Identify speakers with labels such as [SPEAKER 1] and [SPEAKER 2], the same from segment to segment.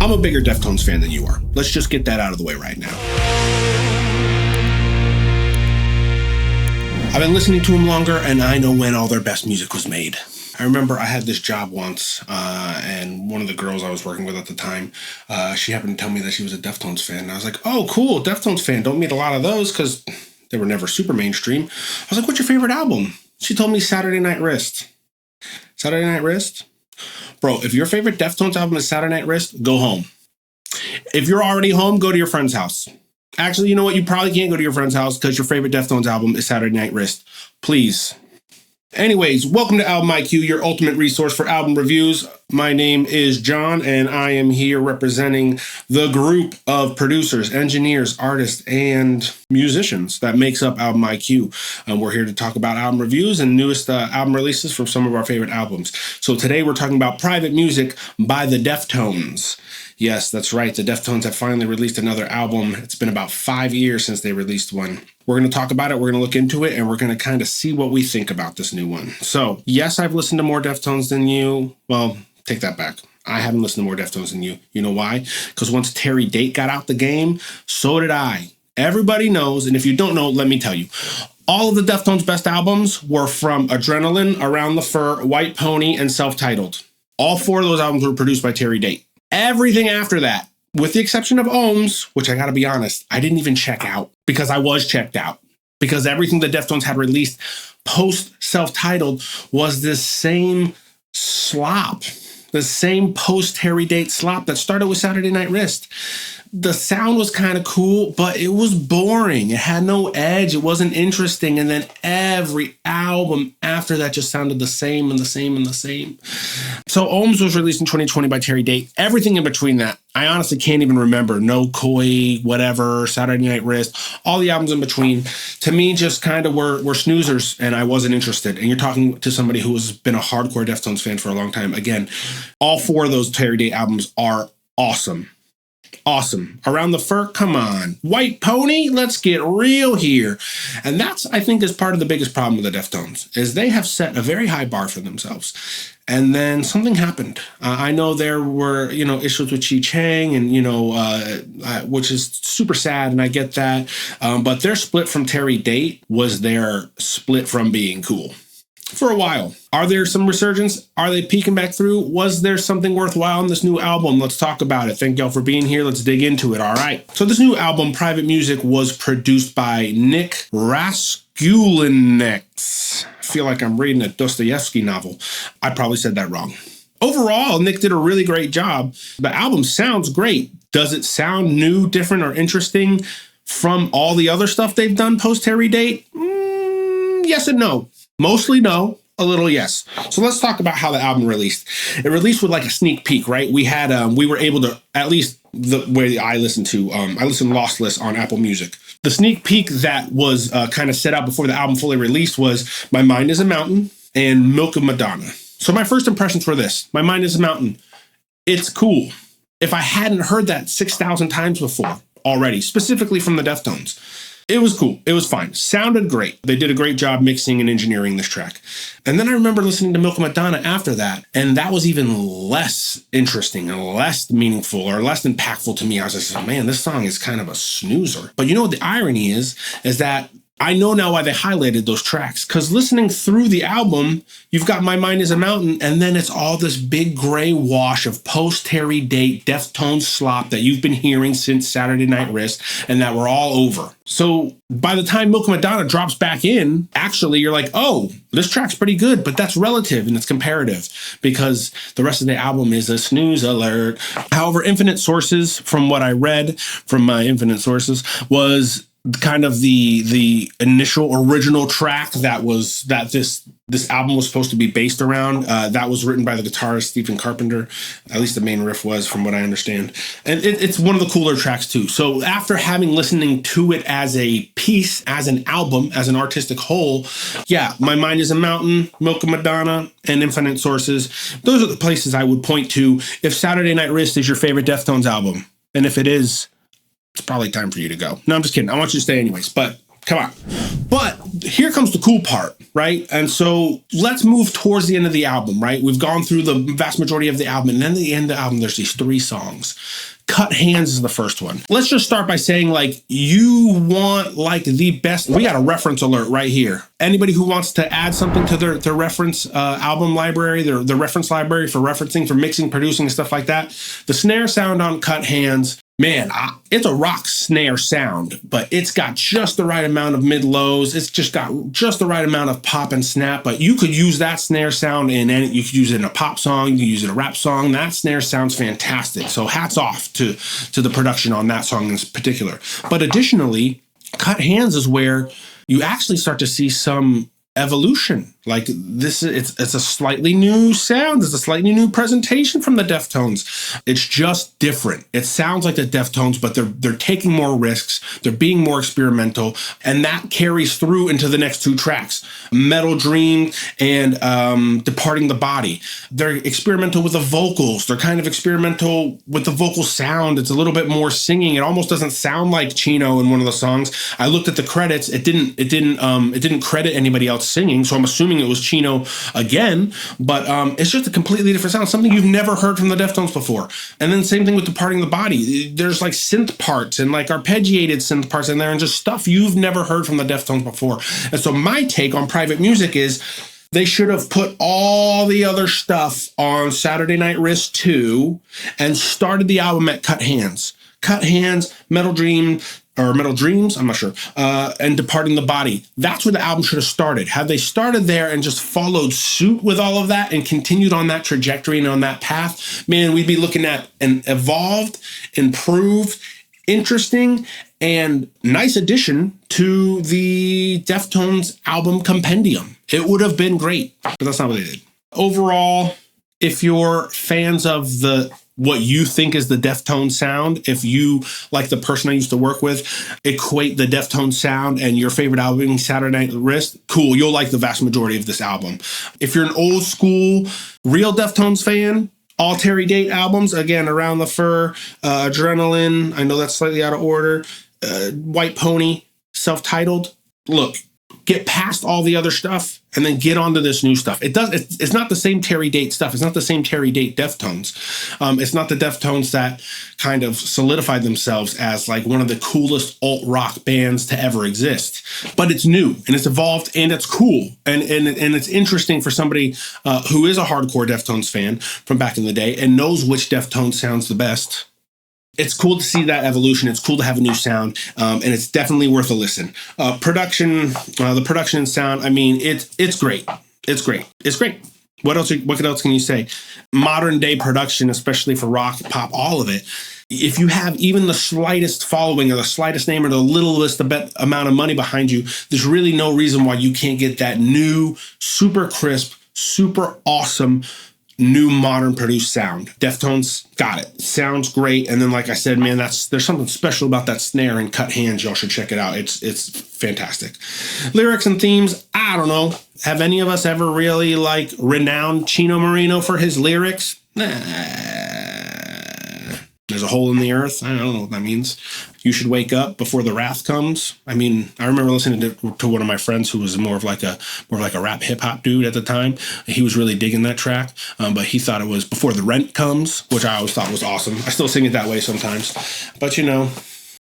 [SPEAKER 1] I'm a bigger Deftones fan than you are. Let's just get that out of the way right now. I've been listening to them longer, and I know when all their best music was made. I remember I had this job once, and one of the girls I was working with at the time, she happened to tell me that she was a Deftones fan. And I was like, oh, cool, Deftones fan. Don't meet a lot of those because they were never super mainstream. I was like, what's your favorite album? She told me Saturday Night Wrist. Saturday Night Wrist? Bro, if your favorite Deftones album is Saturday Night Wrist, go home. If you're already home, go to your friend's house. Actually, you know what? You probably can't go to your friend's house because your favorite Deftones album is Saturday Night Wrist. Please. Anyways, welcome to albumiq, your ultimate resource for album reviews. My name is John, and I am here representing the group of producers, engineers, artists, and musicians that makes up albumiq. We're here to talk about album reviews and newest album releases from some of our favorite albums. So today we're talking about Private Music by the Deftones. Yes, that's right. The Deftones have finally released another album. It's been about 5 years since they released one. We're going to talk about it. We're going to look into it, and we're going to kind of see what we think about this new one. So, yes, I've listened to more Deftones than you. Well, take that back. I haven't listened to more Deftones than you. You know why? Because once Terry Date got out the game, so did I. Everybody knows, and if you don't know, let me tell you. All of the Deftones' best albums were from Adrenaline, Around the Fur, White Pony, and Self-Titled. All 4 of those albums were produced by Terry Date. Everything after that, with the exception of Ohms, which I got to be honest, I didn't even check out because I was checked out. Because everything the Deftones had released post Self-Titled was this same slop, the same post Terry Date slop that started with Saturday Night Wrist. The sound was kind of cool, but it was boring. It had no edge. It wasn't interesting. And then every album after that just sounded the same and the same and the same. So Ohms was released in 2020 by Terry Date. Everything in between that, I honestly can't even remember. No Koi, whatever, Saturday Night Wrist, all the albums in between, to me, just kind of were snoozers, and I wasn't interested. And you're talking to somebody who has been a hardcore Deftones fan for a long time. Again, all 4 of those Terry Date albums are awesome. Awesome. Around the Fur, come on. White Pony, let's get real here. And that's, I think, is part of the biggest problem with the Deftones, is they have set a very high bar for themselves. And then something happened. I know there were, issues with Chi Chang and, which is super sad, and I get that. But their split from Terry Date was their split from being cool. For a while. Are there some resurgence? Are they peeking back through? Was there something worthwhile in this new album? Let's talk about it. Thank y'all for being here. Let's dig into it. All right. So this new album, Private Music, was produced by Nick Raskulinecz. I feel like I'm reading a Dostoevsky novel. I probably said that wrong. Overall, Nick did a really great job. The album sounds great. Does it sound new, different, or interesting from all the other stuff they've done post Terry Date? Yes and no. Mostly no, a little yes. So let's talk about how the album released. It released with like a sneak peek, right? We were able to, at least the way I listened to, I listened lossless on Apple Music. The sneak peek that was kind of set out before the album fully released was My Mind is a Mountain and Milk of Madonna. So my first impressions were this: My Mind is a Mountain. It's cool. If I hadn't heard that 6,000 times before already, specifically from the Deftones, it was cool. It was fine. Sounded great. They did a great job mixing and engineering this track. And then I remember listening to Milk of Madonna after that, and that was even less interesting and less meaningful or less impactful to me. I was just like, man, this song is kind of a snoozer. But you know what the irony is that I know now why they highlighted those tracks, because listening through the album, you've got My Mind is a Mountain, and then it's all this big gray wash of post-Terry Date Deftones slop that you've been hearing since Saturday Night Wrist, and that we're all over. So by the time Milk of Madonna drops back in, actually you're like, oh, this track's pretty good, but that's relative and it's comparative because the rest of the album is a snooze alert. However, Infinite Sources, from what I read from my Infinite Sources, was kind of the initial original track that this album was supposed to be based around. That was written by the guitarist Stephen Carpenter. At least the main riff was, from what I understand. And it's one of the cooler tracks too. So after listening to it as a piece, as an album, as an artistic whole, yeah, My Mind is a Mountain, Milk of Madonna, and Infinite Sources. Those are the places I would point to if Saturday Night Wrist is your favorite Deftones album. And if it is, it's probably time for you to go. No, I'm just kidding. I want you to stay anyways. But Come on. But here comes the cool part, right? And so let's move towards the end of the album, right? We've gone through the vast majority of the album, and then at the end of the album, there's these 3 songs. Cut Hands is the first one. Let's just start by saying, like, you want, like, the best. We got a reference alert right here. Anybody who wants to add something to their reference album library, their reference library for referencing, for mixing, producing, and stuff like that, the snare sound on Cut Hands, man, it's a rock snare sound, but it's got just the right amount of mid-lows. It's just got just the right amount of pop and snap, but you could use that snare sound in any, you could use it in a pop song, you could use it in a rap song. That snare sounds fantastic. So hats off to the production on that song in particular. But additionally, Cut Hands is where you actually start to see some evolution. Like this, it's a slightly new sound. It's a slightly new presentation from the Deftones. It's just different. It sounds like the Deftones, but they're taking more risks. They're being more experimental, and that carries through into the next 2 tracks, Metal Dream and Departing the Body. They're experimental with the vocals. They're kind of experimental with the vocal sound. It's a little bit more singing. It almost doesn't sound like Chino in one of the songs. I looked at the credits. It didn't credit anybody else singing, so I'm assuming it was Chino again, but it's just a completely different sound, something you've never heard from the Deftones before. And then same thing with Departing the Body. There's like synth parts and like arpeggiated synth parts in there and just stuff you've never heard from the Deftones before. And so my take on Private Music is they should have put all the other stuff on Saturday Night Wrist 2 and started the album at Cut Hands. Cut Hands, Metal Dream, or Metal Dreams, I'm not sure, and Departing the Body. That's where the album should have started. Had they started there and just followed suit with all of that and continued on that trajectory and on that path, man, we'd be looking at an evolved, improved, interesting, and nice addition to the Deftones album compendium. It would have been great, but that's not what they did. Overall, if you're fans of what you think is the Deftones sound, if you, like the person I used to work with, equate the Deftones sound and your favorite album, Saturday Night Wrist, cool, you'll like the vast majority of this album. If you're an old school, real Deftones fan, all Terry Date albums, again, Around the Fur, Adrenaline, I know that's slightly out of order, White Pony, self-titled, look, get past all the other stuff and then get onto this new stuff. It's not the same Terry Date stuff. It's not the same Terry Date Deftones. It's not the Deftones that kind of solidified themselves as like one of the coolest alt-rock bands to ever exist. But it's new and it's evolved and it's cool. And it's interesting for somebody who is a hardcore Deftones fan from back in the day and knows which Deftones sounds the best. It's cool to see that evolution. It's cool to have a new sound, and it's definitely worth a listen. The production and sound, I mean, it's great. It's great. It's great. What else can you say? Modern day production, especially for rock, pop, all of it. If you have even the slightest following or the slightest name or the littlest amount of money behind you, there's really no reason why you can't get that new, super crisp, super awesome, new modern produced sound. Deftones got it. Sounds great. And then, like I said, man, there's something special about that snare and Cut Hands. Y'all should check it out. It's fantastic. Lyrics and themes, I don't know. Have any of us ever really like renowned Chino Moreno for his lyrics? There's a hole in the earth. I don't know what that means. You should wake up before the wrath comes. I mean, I remember listening to one of my friends who was more of like a rap hip hop dude at the time. He was really digging that track, but he thought it was before the rent comes, which I always thought was awesome. I still sing it that way sometimes, but you know,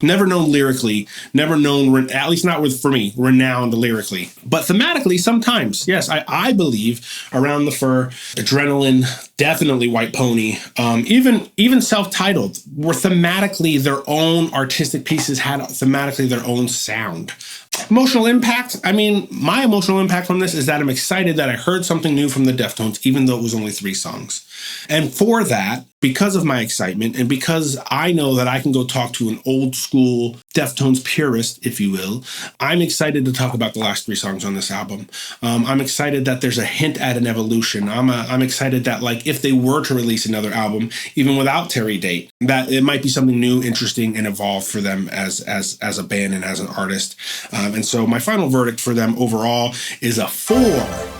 [SPEAKER 1] never known lyrically, never known, at least not for me, renowned lyrically. But thematically, sometimes, yes, I believe Around the Fur, Adrenaline, definitely White Pony, even self-titled, were thematically their own artistic pieces, had thematically their own sound. Emotional impact, I mean, my emotional impact from this is that I'm excited that I heard something new from the Deftones, even though it was only 3 songs. And for that, because of my excitement and because I know that I can go talk to an old school Deftones purist, if you will, I'm excited to talk about the last 3 songs on this album. I'm excited that there's a hint at an evolution. I'm excited that, like, if they were to release another album, even without Terry Date, that it might be something new, interesting, and evolved for them as a band and as an artist. And so my final verdict for them overall is a 4.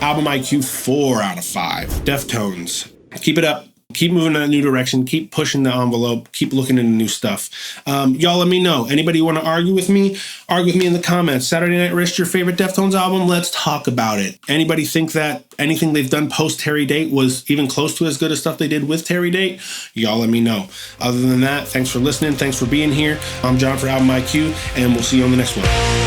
[SPEAKER 1] Album IQ 4 out of 5. Deftones. Keep it up. Keep moving in that new direction. Keep pushing the envelope. Keep looking into new stuff. Y'all let me know. Anybody want to argue with me? Argue with me in the comments. Saturday Night Wrist, your favorite Deftones album? Let's talk about it. Anybody think that anything they've done post Terry Date was even close to as good as stuff they did with Terry Date? Y'all let me know. Other than that, thanks for listening. Thanks for being here. I'm John for albumiq, and we'll see you on the next one.